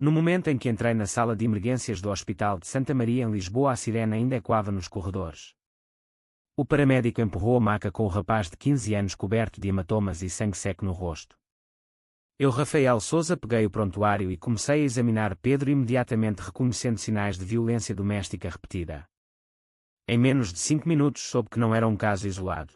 No momento em que entrei na sala de emergências do Hospital de Santa Maria em Lisboa, a sirene ainda ecoava nos corredores. O paramédico empurrou a maca com o rapaz de 15 anos coberto de hematomas e sangue seco no rosto. Eu, Rafael Sousa, peguei o prontuário e comecei a examinar Pedro, imediatamente reconhecendo sinais de violência doméstica repetida. Em menos de 5 minutos soube que não era um caso isolado.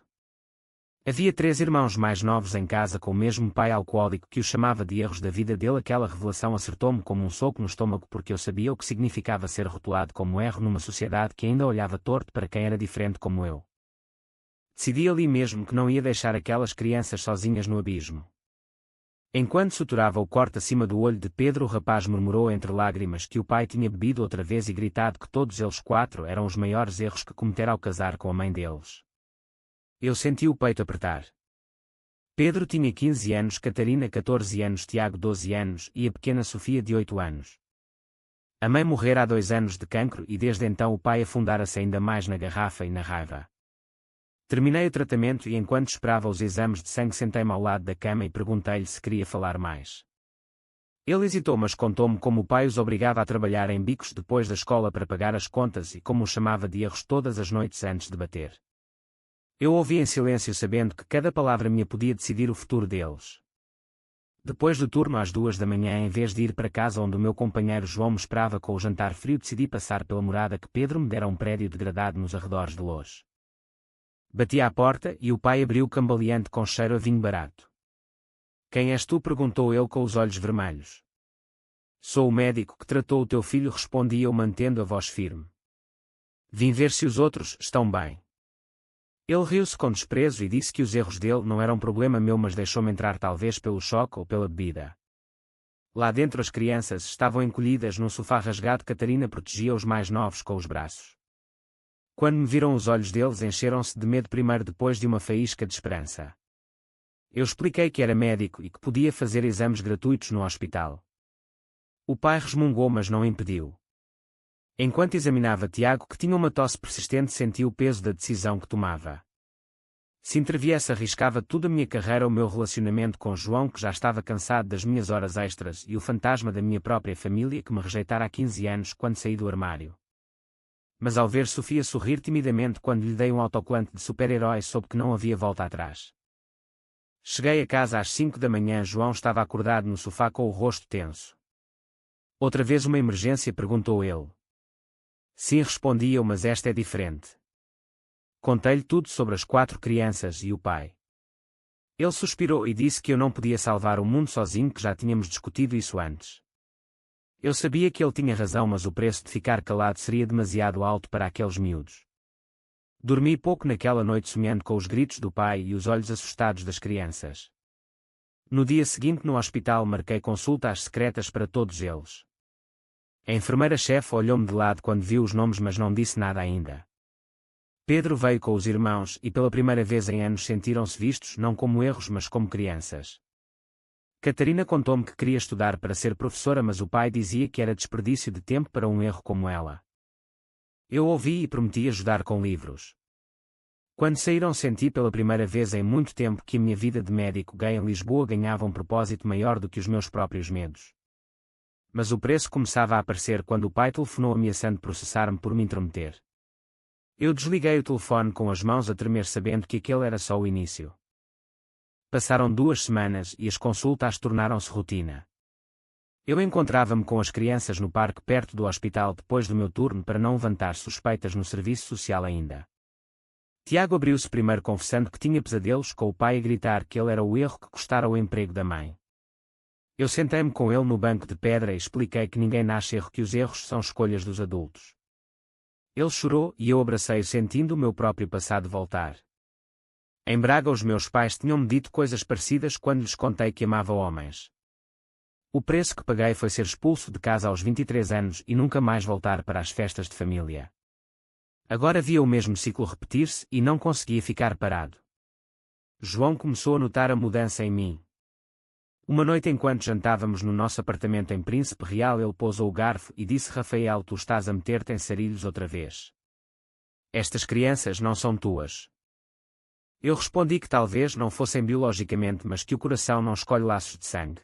Havia 3 irmãos mais novos em casa com o mesmo pai alcoólico que o chamava de erros da vida dele. Aquela revelação acertou-me como um soco no estômago, porque eu sabia o que significava ser rotulado como erro numa sociedade que ainda olhava torto para quem era diferente como eu. Decidi ali mesmo que não ia deixar aquelas crianças sozinhas no abismo. Enquanto suturava o corte acima do olho de Pedro, o rapaz murmurou entre lágrimas que o pai tinha bebido outra vez e gritado que todos eles 4 eram os maiores erros que cometera ao casar com a mãe deles. Eu senti o peito apertar. Pedro tinha 15 anos, Catarina 14 anos, Tiago 12 anos e a pequena Sofia de 8 anos. A mãe morrera há 2 anos de cancro e desde então o pai afundara-se ainda mais na garrafa e na raiva. Terminei o tratamento e enquanto esperava os exames de sangue sentei-me ao lado da cama e perguntei-lhe se queria falar mais. Ele hesitou, mas contou-me como o pai os obrigava a trabalhar em bicos depois da escola para pagar as contas e como os chamava de erros todas as noites antes de bater. Eu ouvi em silêncio, sabendo que cada palavra minha podia decidir o futuro deles. Depois do turno às 2 da manhã, em vez de ir para casa onde o meu companheiro João me esperava com o jantar frio, decidi passar pela morada que Pedro me dera, um prédio degradado nos arredores de Loures. Bati à porta e o pai abriu cambaleante com cheiro a vinho barato. "Quem és tu?" perguntou ele com os olhos vermelhos. "Sou o médico que tratou o teu filho", respondi eu mantendo a voz firme. "Vim ver se os outros estão bem." Ele riu-se com desprezo e disse que os erros dele não eram problema meu, mas deixou-me entrar, talvez pelo choque ou pela bebida. Lá dentro as crianças estavam encolhidas num sofá rasgado. Catarina protegia os mais novos com os braços. Quando me viram, os olhos deles encheram-se de medo primeiro, depois de uma faísca de esperança. Eu expliquei que era médico e que podia fazer exames gratuitos no hospital. O pai resmungou, mas não impediu. Enquanto examinava Tiago, que tinha uma tosse persistente, senti o peso da decisão que tomava. Se interviesse, arriscava tudo: a minha carreira, o meu relacionamento com João, que já estava cansado das minhas horas extras, e o fantasma da minha própria família, que me rejeitara há 15 anos quando saí do armário. Mas ao ver Sofia sorrir timidamente quando lhe dei um autocolante de super-herói, soube que não havia volta atrás. Cheguei a casa às 5 da manhã. João estava acordado no sofá com o rosto tenso. "Outra vez uma emergência?" perguntou ele. "Sim", respondi eu, "mas esta é diferente." Contei-lhe tudo sobre as 4 crianças e o pai. Ele suspirou e disse que eu não podia salvar o mundo sozinho, que já tínhamos discutido isso antes. Eu sabia que ele tinha razão, mas o preço de ficar calado seria demasiado alto para aqueles miúdos. Dormi pouco naquela noite, sonhando com os gritos do pai e os olhos assustados das crianças. No dia seguinte, no hospital, marquei consulta às secretas para todos eles. A enfermeira-chefe olhou-me de lado quando viu os nomes, mas não disse nada ainda. Pedro veio com os irmãos e pela primeira vez em anos sentiram-se vistos, não como erros, mas como crianças. Catarina contou-me que queria estudar para ser professora, mas o pai dizia que era desperdício de tempo para um erro como ela. Eu ouvi e prometi ajudar com livros. Quando saíram, senti pela primeira vez em muito tempo que a minha vida de médico gay em Lisboa ganhava um propósito maior do que os meus próprios medos. Mas o preço começava a aparecer quando o pai telefonou ameaçando processar-me por me intrometer. Eu desliguei o telefone com as mãos a tremer, sabendo que aquele era só o início. Passaram 2 semanas e as consultas tornaram-se rotina. Eu encontrava-me com as crianças no parque perto do hospital depois do meu turno para não levantar suspeitas no serviço social ainda. Tiago abriu-se primeiro, confessando que tinha pesadelos com o pai, a gritar que ele era o erro que custara o emprego da mãe. Eu sentei-me com ele no banco de pedra e expliquei que ninguém nasce erro, que os erros são escolhas dos adultos. Ele chorou e eu abracei-o, sentindo o meu próprio passado voltar. Em Braga, os meus pais tinham-me dito coisas parecidas quando lhes contei que amava homens. O preço que paguei foi ser expulso de casa aos 23 anos e nunca mais voltar para as festas de família. Agora via o mesmo ciclo repetir-se e não conseguia ficar parado. João começou a notar a mudança em mim. Uma noite, enquanto jantávamos no nosso apartamento em Príncipe Real, ele pousou o garfo e disse: "Rafael, tu estás a meter-te em sarilhos outra vez. Estas crianças não são tuas." Eu respondi que talvez não fossem biologicamente, mas que o coração não escolhe laços de sangue.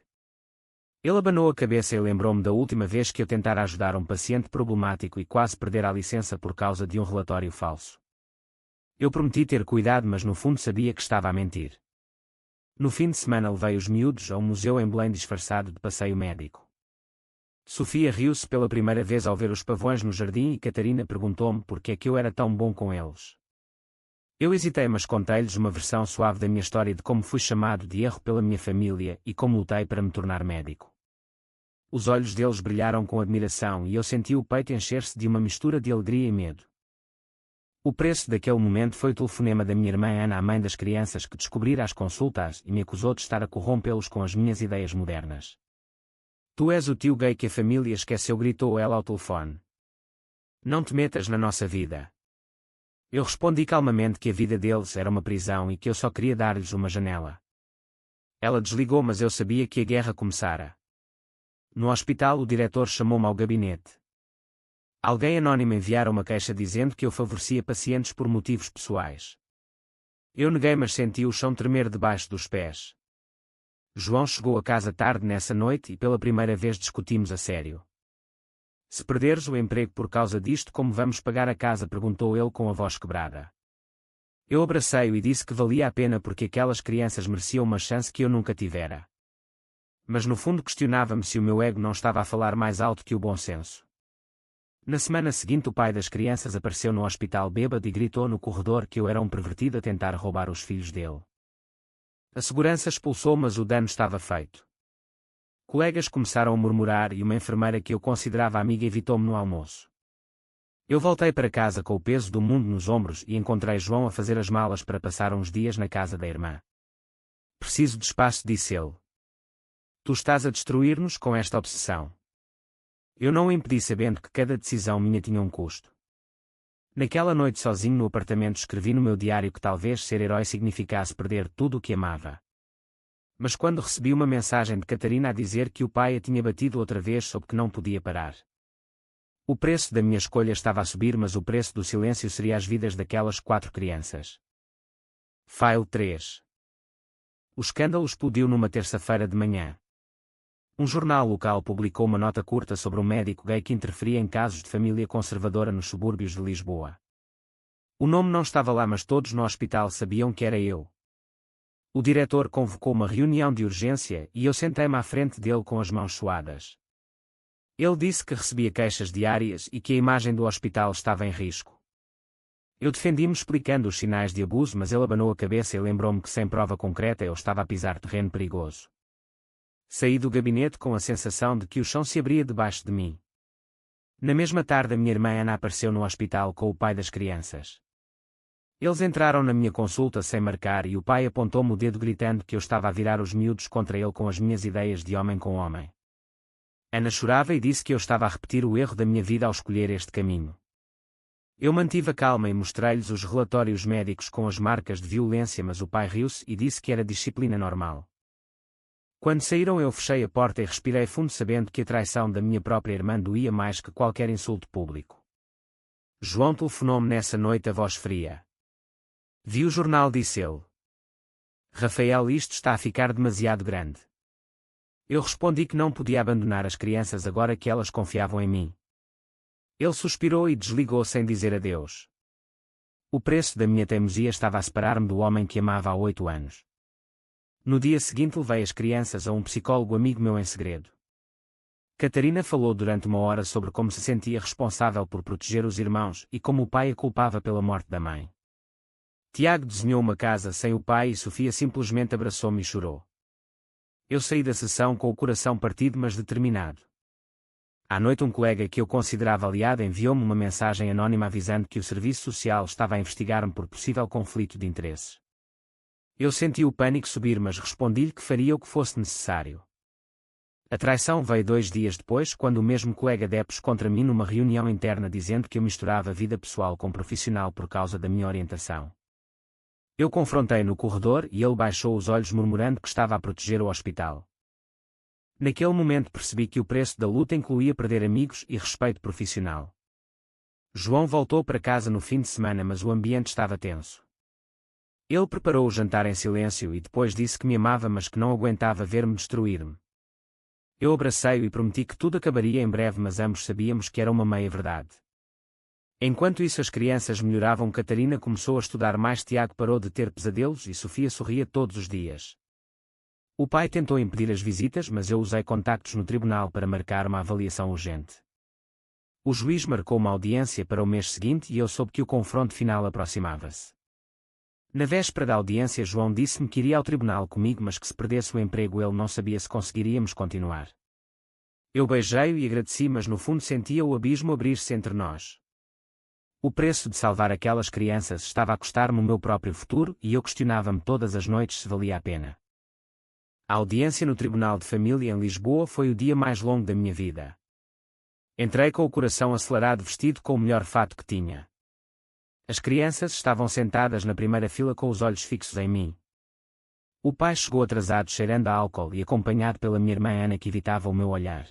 Ele abanou a cabeça e lembrou-me da última vez que eu tentara ajudar um paciente problemático e quase perder a licença por causa de um relatório falso. Eu prometi ter cuidado, mas no fundo sabia que estava a mentir. No fim de semana levei os miúdos a um museu em Belém disfarçado de passeio médico. Sofia riu-se pela primeira vez ao ver os pavões no jardim e Catarina perguntou-me por que é que eu era tão bom com eles. Eu hesitei, mas contei-lhes uma versão suave da minha história de como fui chamado de erro pela minha família e como lutei para me tornar médico. Os olhos deles brilharam com admiração e eu senti o peito encher-se de uma mistura de alegria e medo. O preço daquele momento foi o telefonema da minha irmã Ana, a mãe das crianças, que descobrira as consultas e me acusou de estar a corrompê-los com as minhas ideias modernas. Tu és o tio gay que a família esqueceu, gritou ela ao telefone. Não te metas na nossa vida. Eu respondi calmamente que a vida deles era uma prisão e que eu só queria dar-lhes uma janela. Ela desligou, mas eu sabia que a guerra começara. No hospital, o diretor chamou-me ao gabinete. Alguém anónimo enviara uma queixa dizendo que eu favorecia pacientes por motivos pessoais. Eu neguei, mas senti o chão tremer debaixo dos pés. João chegou a casa tarde nessa noite e pela primeira vez discutimos a sério. Se perderes o emprego por causa disto, como vamos pagar a casa? Perguntou ele com a voz quebrada. Eu abracei-o e disse que valia a pena porque aquelas crianças mereciam uma chance que eu nunca tivera. Mas no fundo questionava-me se o meu ego não estava a falar mais alto que o bom senso. Na semana seguinte, o pai das crianças apareceu no hospital bêbado e gritou no corredor que eu era um pervertido a tentar roubar os filhos dele. A segurança expulsou, mas o dano estava feito. Colegas começaram a murmurar e uma enfermeira que eu considerava amiga evitou-me no almoço. Eu voltei para casa com o peso do mundo nos ombros e encontrei João a fazer as malas para passar uns dias na casa da irmã. Preciso de espaço, disse ele. Tu estás a destruir-nos com esta obsessão. Eu não o impedi, sabendo que cada decisão minha tinha um custo. Naquela noite sozinho no apartamento escrevi no meu diário que talvez ser herói significasse perder tudo o que amava. Mas quando recebi uma mensagem de Catarina a dizer que o pai a tinha batido outra vez, soube que não podia parar. O preço da minha escolha estava a subir, mas o preço do silêncio seria as vidas daquelas 4 crianças. File 3. O escândalo explodiu numa terça-feira de manhã. Um jornal local publicou uma nota curta sobre um médico gay que interferia em casos de família conservadora nos subúrbios de Lisboa. O nome não estava lá, mas todos no hospital sabiam que era eu. O diretor convocou uma reunião de urgência e eu sentei-me à frente dele com as mãos suadas. Ele disse que recebia queixas diárias e que a imagem do hospital estava em risco. Eu defendi-me explicando os sinais de abuso, mas ele abanou a cabeça e lembrou-me que sem prova concreta eu estava a pisar terreno perigoso. Saí do gabinete com a sensação de que o chão se abria debaixo de mim. Na mesma tarde, a minha irmã Ana apareceu no hospital com o pai das crianças. Eles entraram na minha consulta sem marcar e o pai apontou-me o dedo gritando que eu estava a virar os miúdos contra ele com as minhas ideias de homem com homem. Ana chorava e disse que eu estava a repetir o erro da minha vida ao escolher este caminho. Eu mantive a calma e mostrei-lhes os relatórios médicos com as marcas de violência, mas o pai riu-se e disse que era disciplina normal. Quando saíram, eu fechei a porta e respirei fundo, sabendo que a traição da minha própria irmã doía mais que qualquer insulto público. João telefonou-me nessa noite, a voz fria. Vi o jornal, disse ele. Rafael, isto está a ficar demasiado grande. Eu respondi que não podia abandonar as crianças agora que elas confiavam em mim. Ele suspirou e desligou sem dizer adeus. O preço da minha teimosia estava a separar-me do homem que amava há 8 anos. No dia seguinte levei as crianças a um psicólogo amigo meu em segredo. Catarina falou durante 1 hora sobre como se sentia responsável por proteger os irmãos e como o pai a culpava pela morte da mãe. Tiago desenhou uma casa sem o pai e Sofia simplesmente abraçou-me e chorou. Eu saí da sessão com o coração partido, mas determinado. À noite, um colega que eu considerava aliado enviou-me uma mensagem anónima avisando que o serviço social estava a investigar-me por possível conflito de interesses. Eu senti o pânico subir, mas respondi-lhe que faria o que fosse necessário. A traição veio 2 dias depois, quando o mesmo colega depôs contra mim numa reunião interna dizendo que eu misturava vida pessoal com profissional por causa da minha orientação. Eu confrontei no corredor e ele baixou os olhos murmurando que estava a proteger o hospital. Naquele momento percebi que o preço da luta incluía perder amigos e respeito profissional. João voltou para casa no fim de semana, mas o ambiente estava tenso. Ele preparou o jantar em silêncio e depois disse que me amava, mas que não aguentava ver-me destruir-me. Eu abracei-o e prometi que tudo acabaria em breve, mas ambos sabíamos que era uma meia-verdade. Enquanto isso as crianças melhoravam, Catarina começou a estudar mais, Tiago parou de ter pesadelos e Sofia sorria todos os dias. O pai tentou impedir as visitas, mas eu usei contactos no tribunal para marcar uma avaliação urgente. O juiz marcou uma audiência para o mês seguinte e eu soube que o confronto final aproximava-se. Na véspera da audiência, João disse-me que iria ao tribunal comigo, mas que se perdesse o emprego ele não sabia se conseguiríamos continuar. Eu beijei-o e agradeci, mas no fundo sentia o abismo abrir-se entre nós. O preço de salvar aquelas crianças estava a custar-me o meu próprio futuro e eu questionava-me todas as noites se valia a pena. A audiência no Tribunal de Família em Lisboa foi o dia mais longo da minha vida. Entrei com o coração acelerado, vestido com o melhor fato que tinha. As crianças estavam sentadas na primeira fila com os olhos fixos em mim. O pai chegou atrasado, cheirando a álcool e acompanhado pela minha irmã Ana, que evitava o meu olhar.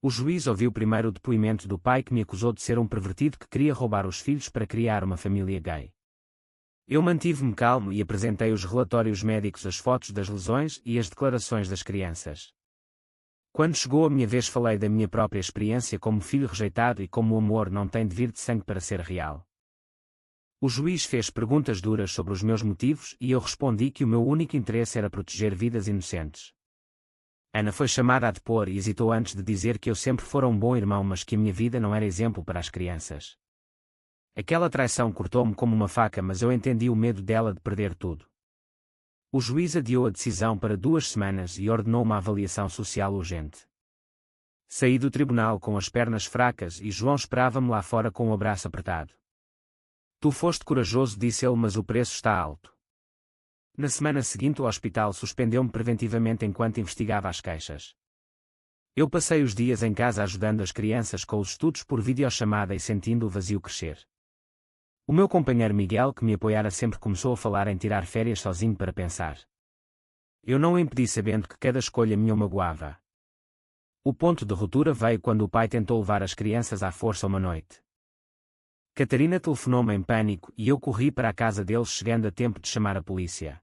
O juiz ouviu primeiro o depoimento do pai, que me acusou de ser um pervertido que queria roubar os filhos para criar uma família gay. Eu mantive-me calmo e apresentei os relatórios médicos, as fotos das lesões e as declarações das crianças. Quando chegou a minha vez, falei da minha própria experiência como filho rejeitado e como o amor não tem de vir de sangue para ser real. O juiz fez perguntas duras sobre os meus motivos e eu respondi que o meu único interesse era proteger vidas inocentes. Ana foi chamada a depor e hesitou antes de dizer que eu sempre fora um bom irmão, mas que a minha vida não era exemplo para as crianças. Aquela traição cortou-me como uma faca, mas eu entendi o medo dela de perder tudo. O juiz adiou a decisão para 2 semanas e ordenou uma avaliação social urgente. Saí do tribunal com as pernas fracas e João esperava-me lá fora com o abraço apertado. Tu foste corajoso, disse ele, mas o preço está alto. Na semana seguinte o hospital suspendeu-me preventivamente enquanto investigava as queixas. Eu passei os dias em casa ajudando as crianças com os estudos por videochamada e sentindo o vazio crescer. O meu companheiro Miguel, que me apoiara sempre, começou a falar em tirar férias sozinho para pensar. Eu não o impedi, sabendo que cada escolha minha o magoava. O ponto de ruptura veio quando o pai tentou levar as crianças à força uma noite. Catarina telefonou-me em pânico e eu corri para a casa deles, chegando a tempo de chamar a polícia.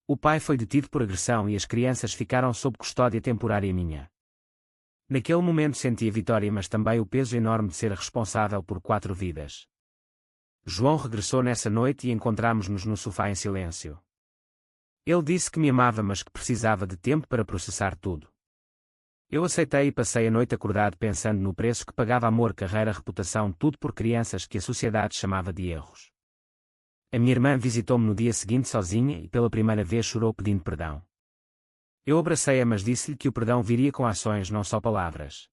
O pai foi detido por agressão e as crianças ficaram sob custódia temporária minha. Naquele momento senti a vitória, mas também o peso enorme de ser responsável por 4 vidas. João regressou nessa noite e encontramos-nos no sofá em silêncio. Ele disse que me amava, mas que precisava de tempo para processar tudo. Eu aceitei e passei a noite acordado pensando no preço que pagava: amor, carreira, reputação, tudo por crianças que a sociedade chamava de erros. A minha irmã visitou-me no dia seguinte sozinha e pela primeira vez chorou pedindo perdão. Eu abracei-a, mas disse-lhe que o perdão viria com ações, não só palavras.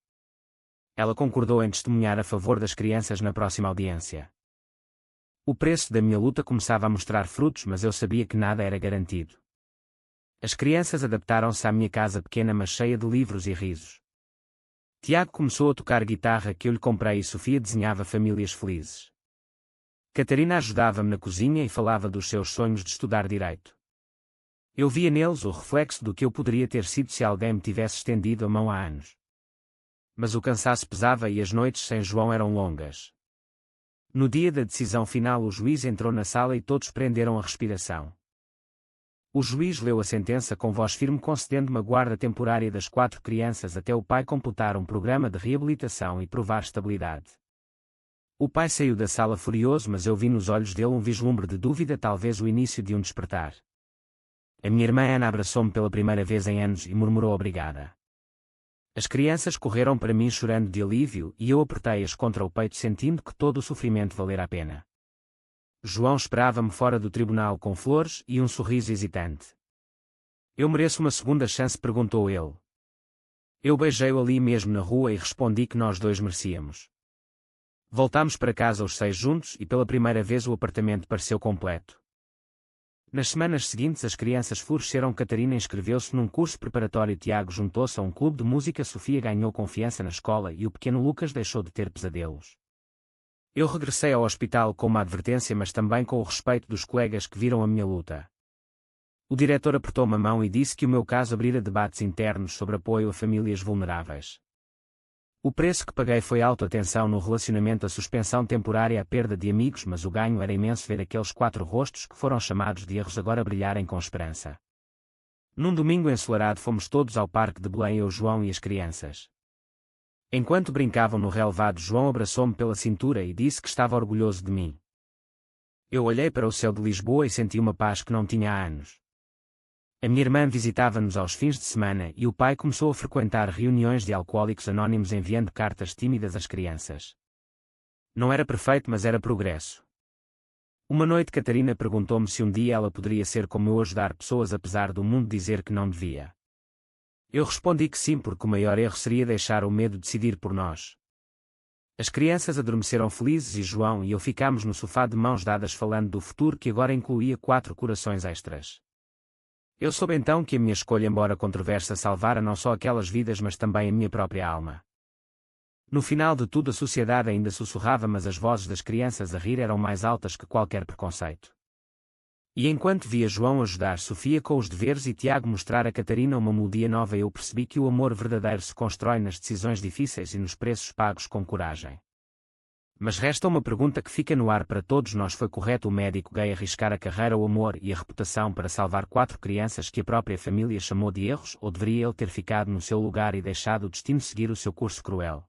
Ela concordou em testemunhar a favor das crianças na próxima audiência. O preço da minha luta começava a mostrar frutos, mas eu sabia que nada era garantido. As crianças adaptaram-se à minha casa pequena, mas cheia de livros e risos. Tiago começou a tocar guitarra que eu lhe comprei e Sofia desenhava famílias felizes. Catarina ajudava-me na cozinha e falava dos seus sonhos de estudar direito. Eu via neles o reflexo do que eu poderia ter sido se alguém me tivesse estendido a mão há anos. Mas o cansaço pesava e as noites sem João eram longas. No dia da decisão final, o juiz entrou na sala e todos prenderam a respiração. O juiz leu a sentença com voz firme, concedendo-me a guarda temporária das 4 crianças até o pai completar um programa de reabilitação e provar estabilidade. O pai saiu da sala furioso, mas eu vi nos olhos dele um vislumbre de dúvida, talvez o início de um despertar. A minha irmã Ana abraçou-me pela primeira vez em anos e murmurou obrigada. As crianças correram para mim chorando de alívio e eu apertei-as contra o peito, sentindo que todo o sofrimento valera a pena. João esperava-me fora do tribunal com flores e um sorriso hesitante. Eu mereço uma segunda chance? Perguntou ele. Eu beijei-o ali mesmo na rua e respondi que nós 2 merecíamos. Voltámos para casa os 6 juntos e pela primeira vez o apartamento pareceu completo. Nas semanas seguintes as crianças floresceram. Catarina inscreveu-se num curso preparatório, Tiago juntou-se a um clube de música, Sofia ganhou confiança na escola e o pequeno Lucas deixou de ter pesadelos. Eu regressei ao hospital com uma advertência, mas também com o respeito dos colegas que viram a minha luta. O diretor apertou-me a mão e disse que o meu caso abrira debates internos sobre apoio a famílias vulneráveis. O preço que paguei foi alto: atenção no relacionamento, a suspensão temporária, a perda de amigos, mas o ganho era imenso: ver aqueles 4 rostos que foram chamados de erros agora brilharem com esperança. Num domingo ensolarado fomos todos ao parque de Belém, eu, João e as crianças. Enquanto brincavam no relvado, João abraçou-me pela cintura e disse que estava orgulhoso de mim. Eu olhei para o céu de Lisboa e senti uma paz que não tinha há anos. A minha irmã visitava-nos aos fins de semana e o pai começou a frequentar reuniões de alcoólicos anónimos enviando cartas tímidas às crianças. Não era perfeito, mas era progresso. Uma noite Catarina perguntou-me se um dia ela poderia ser como eu, ajudar pessoas apesar do mundo dizer que não devia. Eu respondi que sim, porque o maior erro seria deixar o medo decidir por nós. As crianças adormeceram felizes e João e eu ficámos no sofá de mãos dadas falando do futuro que agora incluía 4 corações extras. Eu soube então que a minha escolha, embora controversa, salvara não só aquelas vidas mas também a minha própria alma. No final de tudo a sociedade ainda sussurrava, mas as vozes das crianças a rir eram mais altas que qualquer preconceito. E enquanto via João ajudar Sofia com os deveres e Tiago mostrar a Catarina uma melodia nova, eu percebi que o amor verdadeiro se constrói nas decisões difíceis e nos preços pagos com coragem. Mas resta uma pergunta que fica no ar para todos nós: foi correto o médico gay arriscar a carreira, o amor e a reputação para salvar 4 crianças que a própria família chamou de erros, ou deveria ele ter ficado no seu lugar e deixado o destino seguir o seu curso cruel?